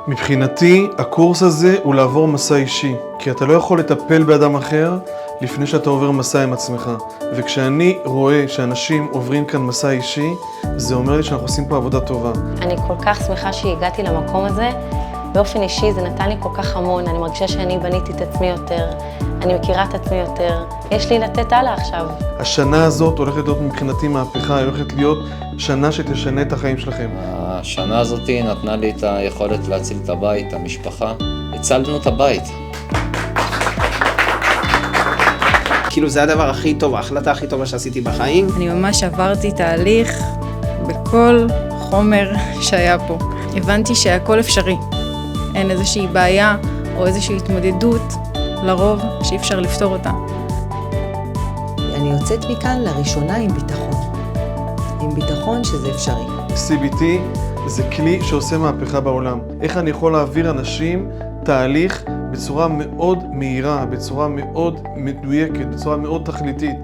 מבחינתי, הקורס הזה הוא לעבור מסע אישי, כי אתה לא יכול לטפל באדם אחר לפני שאתה עובר מסע עם עצמך. וכשאני רואה שאנשים עוברים כאן מסע אישי, זה אומר לי שאנחנו עושים פה עבודה טובה. אני כל כך שמחה שהגעתי למקום הזה. באופן אישי זה נתן לי כל כך המון, אני מרגישה שאני בניתי את עצמי יותר, אני מכירה את עצמי יותר, יש לי לתת הלאה עכשיו. השנה הזאת הולכת להיות מבחינתי מהפכה, היא הולכת להיות שנה שתשנה את החיים שלכם. השנה הזאת נתנה לי את היכולת להציל את הבית, את המשפחה. הצלנו את הבית. כאילו זה הדבר הכי טוב, ההחלטה הכי טובה שעשיתי בחיים. אני ממש עברתי תהליך בכל חומר שהיה פה. הבנתי שהכל אפשרי. אין איזושהי בעיה או איזושהי התמודדות, לרוב שאי אפשר לפתור אותה. אני יוצאת מכאן לראשונה עם ביטחון. עם ביטחון שזה אפשרי. CBT זה כלי שעושה מהפכה בעולם. איך אני יכול להעביר אנשים תהליך בצורה מאוד מהירה, בצורה מאוד מדויקת, בצורה מאוד תכליתית.